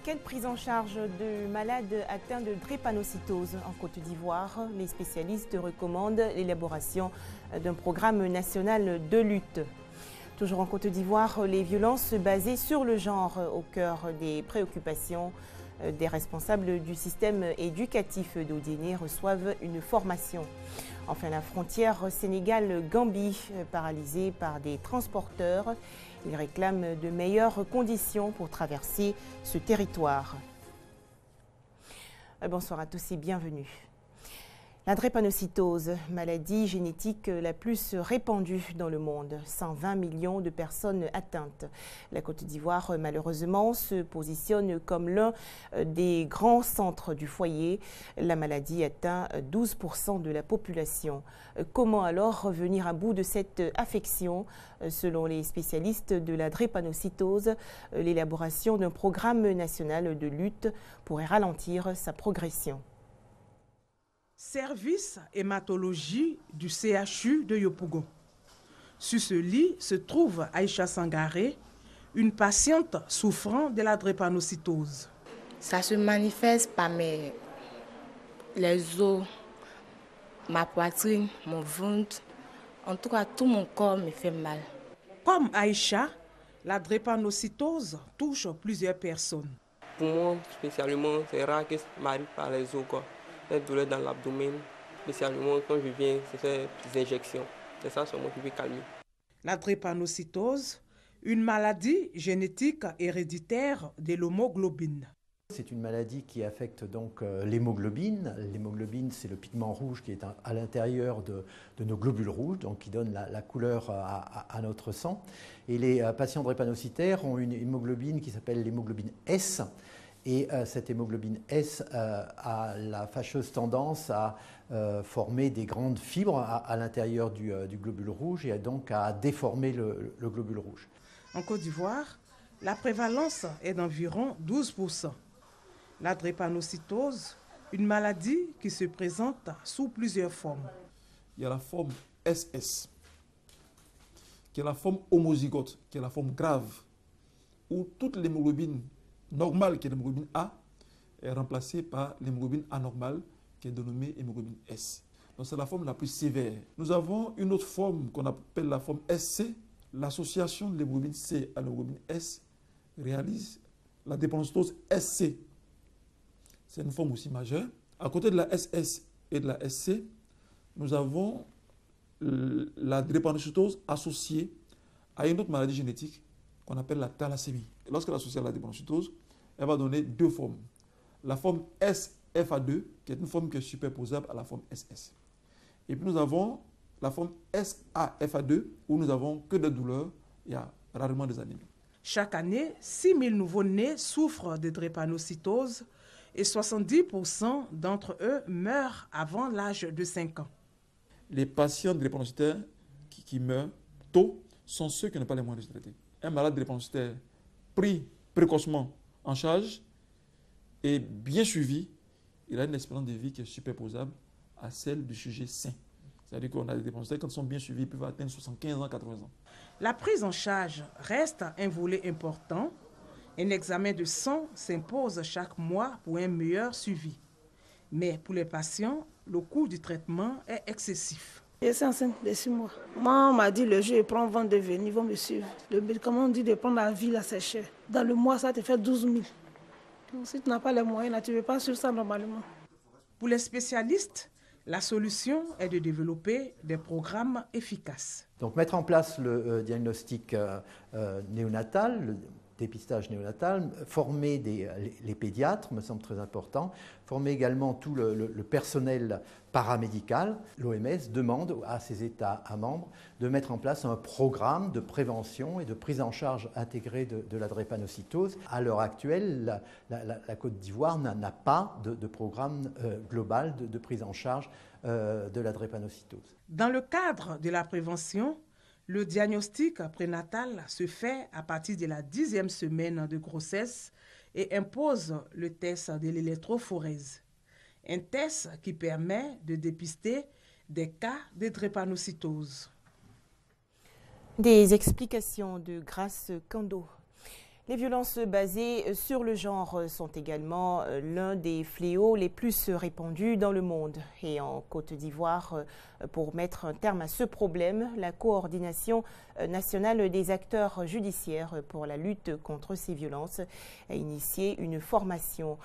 quelle prise en charge de malades atteints de drépanocytose en Côte d'Ivoire? Les spécialistes recommandent l'élaboration d'un programme national de lutte. Toujours en Côte d'Ivoire, les violences basées sur le genre au cœur des préoccupations des responsables du système éducatif d'Odiéné reçoivent une formation. Enfin, la frontière Sénégal-Gambie, paralysée par des transporteurs, ils réclament de meilleures conditions pour traverser ce territoire. Bonsoir à tous et bienvenue. La drépanocytose, maladie génétique la plus répandue dans le monde, 120 millions de personnes atteintes. La Côte d'Ivoire, malheureusement, se positionne comme l'un des grands centres du foyer. La maladie atteint 12% de la population. Comment alors revenir à bout de cette affection? Selon les spécialistes de la drépanocytose, l'élaboration d'un programme national de lutte pourrait ralentir sa progression. Service hématologie du CHU de Yopougon. Sur ce lit se trouve Aïcha Sangaré, une patiente souffrant de la drépanocytose. Ça se manifeste par les os, ma poitrine, mon ventre. En tout cas, tout mon corps me fait mal. Comme Aïcha, la drépanocytose touche plusieurs personnes. Pour moi, spécialement, c'est rare que ça m'arrive par les os, quoi. Des douleurs dans l'abdomen, spécialement quand je viens faire des injections. C'est ça seulement qui peut calmer. La drépanocytose, une maladie génétique héréditaire de l'hémoglobine. C'est une maladie qui affecte donc l'hémoglobine. L'hémoglobine, c'est le pigment rouge qui est à l'intérieur de nos globules rouges, donc qui donne la couleur à notre sang. Et les patients drépanocytaires ont une hémoglobine qui s'appelle l'hémoglobine S. Et cette hémoglobine S a la fâcheuse tendance à former des grandes fibres à l'intérieur du globule rouge et donc à déformer le globule rouge. En Côte d'Ivoire, la prévalence est d'environ 12%. La drépanocytose, une maladie qui se présente sous plusieurs formes. Il y a la forme SS, qui est la forme homozygote, qui est la forme grave, où toute l'hémoglobine normale, qui est l'hémoglobine A, est remplacée par l'hémoglobine anormale, qui est dénommée hémoglobine S. Donc c'est la forme la plus sévère. Nous avons une autre forme qu'on appelle la forme SC. L'association de l'hémoglobine C à l'hémoglobine S réalise la drépanocytose SC. C'est une forme aussi majeure. À côté de la SS et de la SC, nous avons la drépanocytose associée à une autre maladie génétique qu'on appelle la thalassémie. Lorsqu'elle est associée à la drépanocytose, elle va donner deux formes. La forme SFA2, qui est une forme qui est superposable à la forme SS. Et puis nous avons la forme SAFA2, où nous n'avons que des douleurs, il y a rarement des anémies. Chaque année, 6 000 nouveau-nés souffrent de drépanocytose et 70% d'entre eux meurent avant l'âge de 5 ans. Les patients drépanocytaires qui meurent tôt sont ceux qui n'ont pas les moyens de se traiter. Un malade drépanocytaire pris précocement en charge et bien suivi, il a une espérance de vie qui est superposable à celle du sujet sain. C'est-à-dire qu'on a des drépanocytaires, quand ils sont bien suivis, ils peuvent atteindre 75 ans, 80 ans. La prise en charge reste un volet important. Un examen de sang s'impose chaque mois pour un meilleur suivi. Mais pour les patients, le coût du traitement est excessif. Je suis enceinte de 6 mois. Moi, on m'a dit le jour, ils prennent vent de venir, ils vont me suivre. Le médicament, on dit de prendre la vie, là, c'est cher. Dans le mois, ça te fait 12 000. Donc, si tu n'as pas les moyens, là, tu ne veux pas suivre ça normalement. Pour les spécialistes, la solution est de développer des programmes efficaces. Donc mettre en place le diagnostic néonatal, le dépistage néonatal, former les pédiatres, me semble très important, former également tout le personnel paramédical. L'OMS demande à ses États membres de mettre en place un programme de prévention et de prise en charge intégrée de la drépanocytose. À l'heure actuelle, la Côte d'Ivoire n'a pas de programme global de prise en charge de la drépanocytose. Dans le cadre de la prévention, le diagnostic prénatal se fait à partir de la 10e semaine de grossesse et impose le test de l'électrophorèse. Un test qui permet de dépister des cas de drépanocytose. Des explications de Grace Kando. Les violences basées sur le genre sont également l'un des fléaux les plus répandus dans le monde. Et en Côte d'Ivoire, pour mettre un terme à ce problème, la coordination nationale des acteurs judiciaires pour la lutte contre ces violences a initié une formation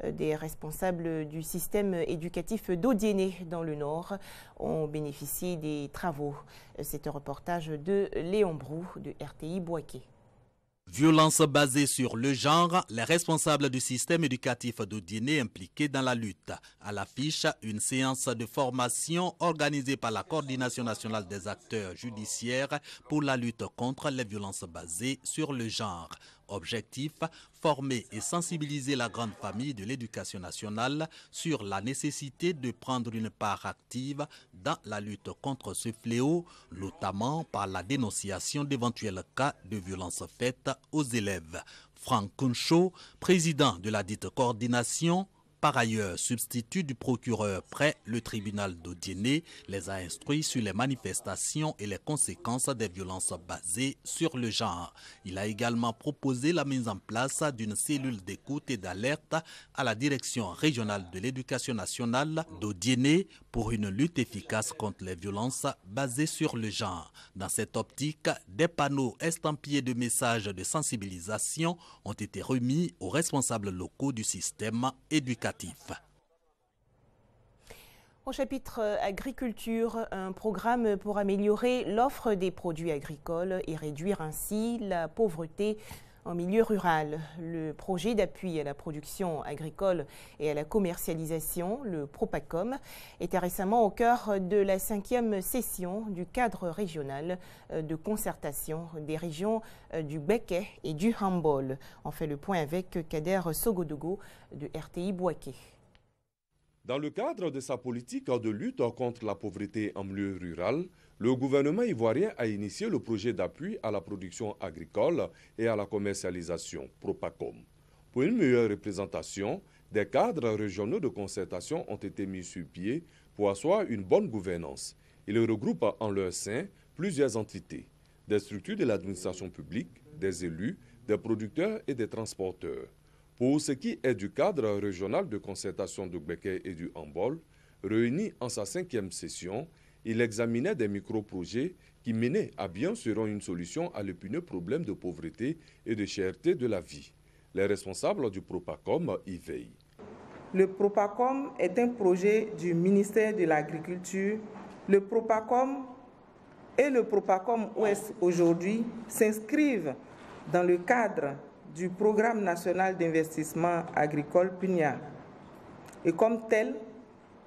des responsables du système éducatif d'Odiéné dans le Nord ont bénéficié des travaux. C'est un reportage de Léon Brou de RTI Boaké. Violence basée sur le genre, les responsables du système éducatif d'Odiéné impliqués dans la lutte. À l'affiche, une séance de formation organisée par la Coordination nationale des acteurs judiciaires pour la lutte contre les violences basées sur le genre. Objectif, former et sensibiliser la grande famille de l'éducation nationale sur la nécessité de prendre une part active dans la lutte contre ce fléau, notamment par la dénonciation d'éventuels cas de violences faites aux élèves. Franck Kuncho, président de la dite coordination, par ailleurs substitut du procureur près le tribunal d'Odiéné, les a instruits sur les manifestations et les conséquences des violences basées sur le genre. Il a également proposé la mise en place d'une cellule d'écoute et d'alerte à la direction régionale de l'éducation nationale d'Odiéné pour une lutte efficace contre les violences basées sur le genre. Dans cette optique, des panneaux estampillés de messages de sensibilisation ont été remis aux responsables locaux du système éducatif. Au chapitre agriculture, un programme pour améliorer l'offre des produits agricoles et réduire ainsi la pauvreté en milieu rural. Le projet d'appui à la production agricole et à la commercialisation, le Propacom, était récemment au cœur de la 5e session du cadre régional de concertation des régions du Gbeke et du Hambol. On fait le point avec Kader Sogodogo de RTI Boaké. Dans le cadre de sa politique de lutte contre la pauvreté en milieu rural, le gouvernement ivoirien a initié le projet d'appui à la production agricole et à la commercialisation, Propacom. Pour une meilleure représentation, des cadres régionaux de concertation ont été mis sur pied pour asseoir une bonne gouvernance. Ils regroupent en leur sein plusieurs entités, des structures de l'administration publique, des élus, des producteurs et des transporteurs. Pour ce qui est du cadre régional de concertation du Gbeke et du Hambol, réuni en sa 5e session, il examinait des micro-projets qui menaient à bien seront une solution à l'épineux problème de pauvreté et de cherté de la vie. Les responsables du Propacom y veillent. Le Propacom est un projet du ministère de l'Agriculture. Le Propacom et le Propacom Ouest aujourd'hui s'inscrivent dans le cadre du Programme national d'investissement agricole PNIA. Et comme tel,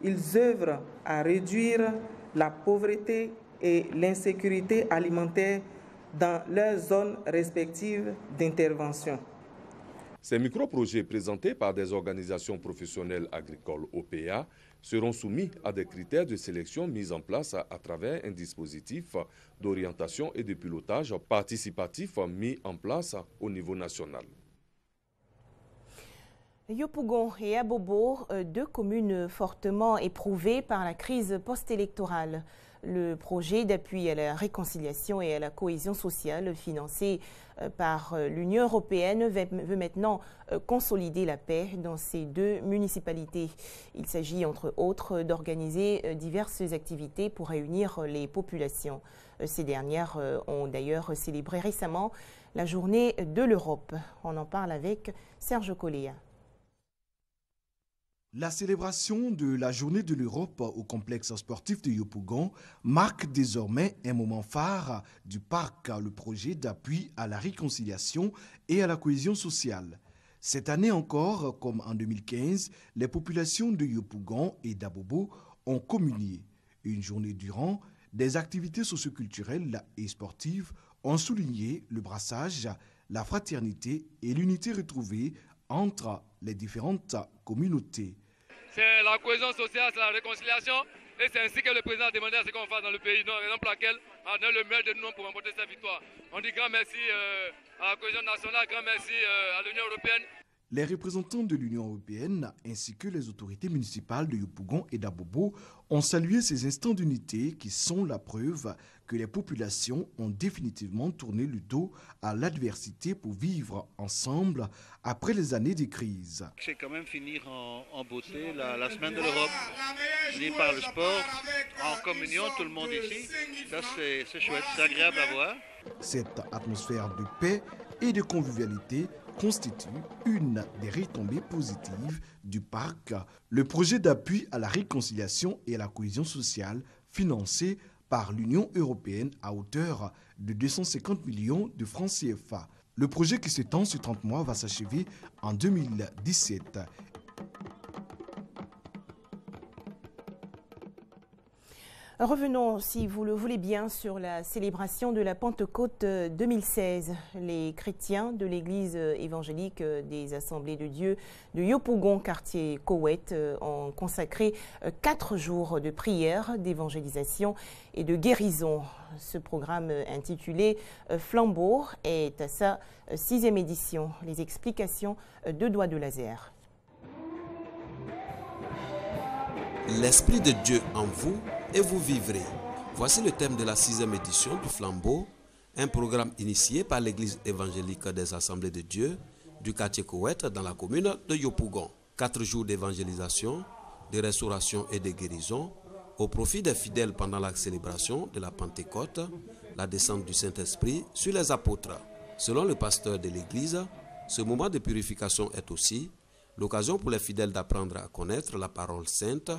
ils œuvrent à réduire la pauvreté et l'insécurité alimentaire dans leurs zones respectives d'intervention. Ces micro-projets présentés par des organisations professionnelles agricoles OPA seront soumis à des critères de sélection mis en place à travers un dispositif d'orientation et de pilotage participatif mis en place au niveau national. Yopougon et Abobo, deux communes fortement éprouvées par la crise post-électorale. Le projet d'appui à la réconciliation et à la cohésion sociale financé par l'Union européenne veut maintenant consolider la paix dans ces deux municipalités. Il s'agit entre autres d'organiser diverses activités pour réunir les populations. Ces dernières ont d'ailleurs célébré récemment la journée de l'Europe. On en parle avec Serge Coléa. La célébration de la Journée de l'Europe au complexe sportif de Yopougon marque désormais un moment phare du parc, le projet d'appui à la réconciliation et à la cohésion sociale. Cette année encore, comme en 2015, les populations de Yopougon et d'Abobo ont communié. Une journée durant, des activités socioculturelles et sportives ont souligné le brassage, la fraternité et l'unité retrouvée entre les différentes communautés. C'est la cohésion sociale, c'est la réconciliation et c'est ainsi que le président a demandé à ce qu'on fasse dans le pays. Donc, raison pour laquelle on a le meilleur de nous pour remporter cette victoire. On dit grand merci à la cohésion nationale, grand merci à l'Union européenne. Les représentants de l'Union européenne ainsi que les autorités municipales de Yopougon et d'Abobo ont salué ces instants d'unité qui sont la preuve que les populations ont définitivement tourné le dos à l'adversité pour vivre ensemble après les années de crise. C'est quand même finir en beauté la semaine de l'Europe. Unis par le sport, en communion, tout le monde ici. Ça, c'est chouette, c'est agréable à voir. Cette atmosphère de paix et de convivialité constitue une des retombées positives du parc, le projet d'appui à la réconciliation et à la cohésion sociale financé par l'Union européenne à hauteur de 250 millions de francs CFA. Le projet qui s'étend sur 30 mois va s'achever en 2017. Revenons, si vous le voulez bien, sur la célébration de la Pentecôte 2016. Les chrétiens de l'église évangélique des Assemblées de Dieu de Yopougon, quartier Koweït, ont consacré 4 jours de prière, d'évangélisation et de guérison. Ce programme intitulé Flambeau est à sa 6e édition. Les explications de Doigt de Laser. L'Esprit de Dieu en vous et vous vivrez. Voici le thème de la 6e édition du Flambeau, un programme initié par l'église évangélique des Assemblées de Dieu du quartier Koweït dans la commune de Yopougon. 4 jours d'évangélisation, de restauration et de guérison au profit des fidèles pendant la célébration de la Pentecôte, la descente du Saint-Esprit sur les apôtres. Selon le pasteur de l'église, ce moment de purification est aussi l'occasion pour les fidèles d'apprendre à connaître la parole sainte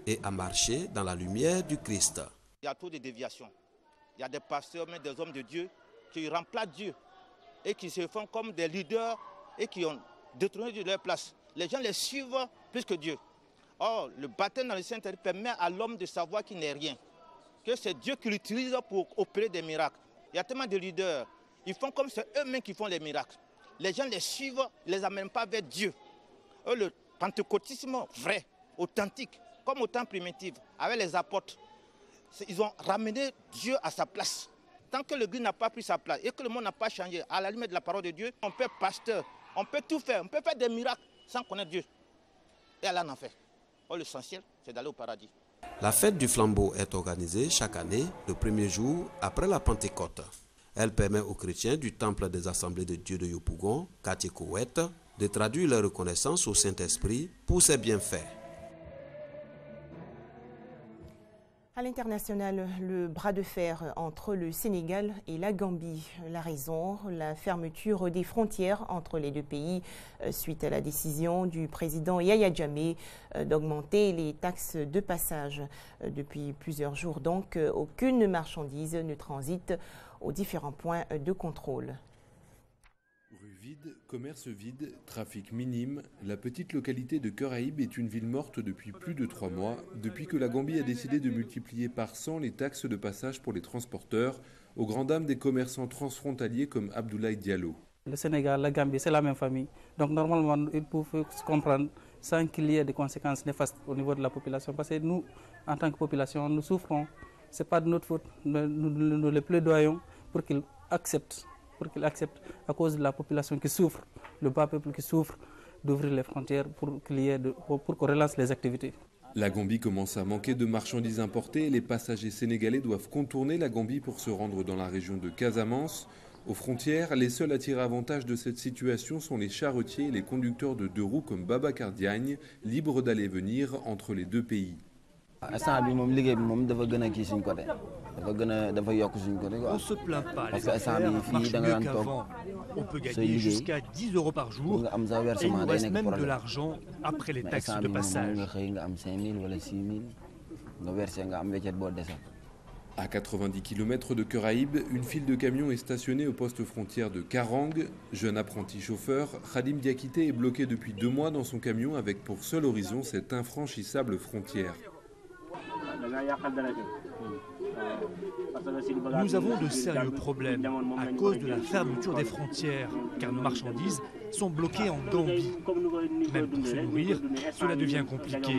et à marcher dans la lumière du Christ. Il y a trop de déviations. Il y a des pasteurs, mais des hommes de Dieu qui remplacent Dieu et qui se font comme des leaders et qui ont détourné de leur place. Les gens les suivent plus que Dieu. Or, le baptême dans le Saint-Esprit permet à l'homme de savoir qu'il n'est rien, que c'est Dieu qui l'utilise pour opérer des miracles. Il y a tellement de leaders, ils font comme c'est eux-mêmes qui font les miracles. Les gens les suivent, ils ne les amènent pas vers Dieu. Eux, le pentecôtisme vrai, authentique, comme au temps primitif, avec les apôtres, ils ont ramené Dieu à sa place. Tant que l'Église n'a pas pris sa place et que le monde n'a pas changé, à la limite de la parole de Dieu, on peut être pasteur, on peut tout faire, on peut faire des miracles sans connaître Dieu. Et Allah en fait. Or, l'essentiel, c'est d'aller au paradis. La fête du Flambeau est organisée chaque année, le premier jour après la Pentecôte. Elle permet aux chrétiens du Temple des Assemblées de Dieu de Yopougon, quartier Koweït, de traduire leur reconnaissance au Saint-Esprit pour ses bienfaits. À l'international, le bras de fer entre le Sénégal et la Gambie. La raison, la fermeture des frontières entre les deux pays suite à la décision du président Yaya Jammeh d'augmenter les taxes de passage. Depuis plusieurs jours donc, aucune marchandise ne transite aux différents points de contrôle. Vide, commerce vide, trafic minime, la petite localité de Cœuraïbe est une ville morte depuis plus de 3 mois, depuis que la Gambie a décidé de multiplier par 100 les taxes de passage pour les transporteurs, aux grandes dames des commerçants transfrontaliers comme Abdoulaye Diallo. Le Sénégal, la Gambie, c'est la même famille. Donc normalement, il faut se comprendre sans qu'il y ait des conséquences néfastes au niveau de la population. Parce que nous, en tant que population, nous souffrons. Ce n'est pas de notre faute. Nous les plaidoyons pour qu'ils acceptent. À cause de la population qui souffre, le bas peuple qui souffre, d'ouvrir les frontières pour qu'on relance les activités. La Gambie commence à manquer de marchandises importées et les passagers sénégalais doivent contourner la Gambie pour se rendre dans la région de Casamance. Aux frontières, les seuls à tirer avantage de cette situation sont les charretiers et les conducteurs de 2 roues comme Babacar Diagne, libres d'aller et venir entre les deux pays. On ne se plaint pas, les affaires marchent mieux qu'avant. On peut gagner jusqu'à 10 € par jour et il nous reste même de l'argent après les taxes de passage. À 90 km de Cœuraïbe, une file de camions est stationnée au poste frontière de Karang. Jeune apprenti chauffeur, Khadim Diakité est bloqué depuis 2 mois dans son camion avec pour seul horizon cette infranchissable frontière. Nous avons de sérieux problèmes à cause de la fermeture des frontières, car nos marchandises sont bloquées en Gambie. Même pour se nourrir, cela devient compliqué.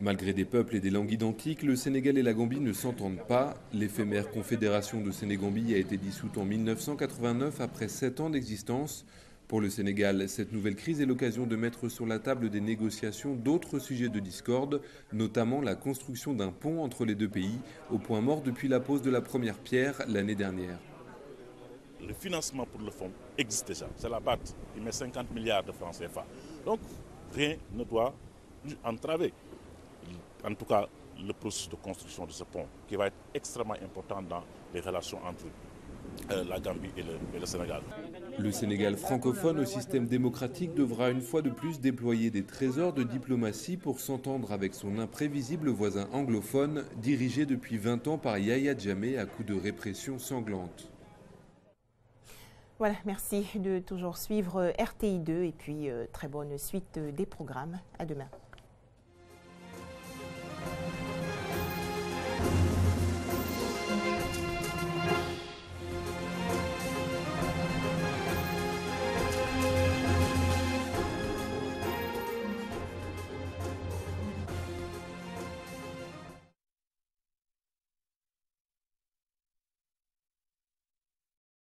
Malgré des peuples et des langues identiques, le Sénégal et la Gambie ne s'entendent pas. L'éphémère Confédération de Sénégambie a été dissoute en 1989 après 7 ans d'existence. Pour le Sénégal, cette nouvelle crise est l'occasion de mettre sur la table des négociations d'autres sujets de discorde, notamment la construction d'un pont entre les deux pays, au point mort depuis la pose de la première pierre l'année dernière. Le financement pour le fonds existe déjà, c'est la BAD, il met 50 milliards de francs CFA. Donc rien ne doit entraver, en tout cas, le processus de construction de ce pont, qui va être extrêmement important dans les relations entre la Gambie et le Sénégal. Le Sénégal francophone au système démocratique devra une fois de plus déployer des trésors de diplomatie pour s'entendre avec son imprévisible voisin anglophone, dirigé depuis 20 ans par Yahya Jammeh à coups de répression sanglante. Voilà, merci de toujours suivre RTI2 et puis très bonne suite des programmes. À demain.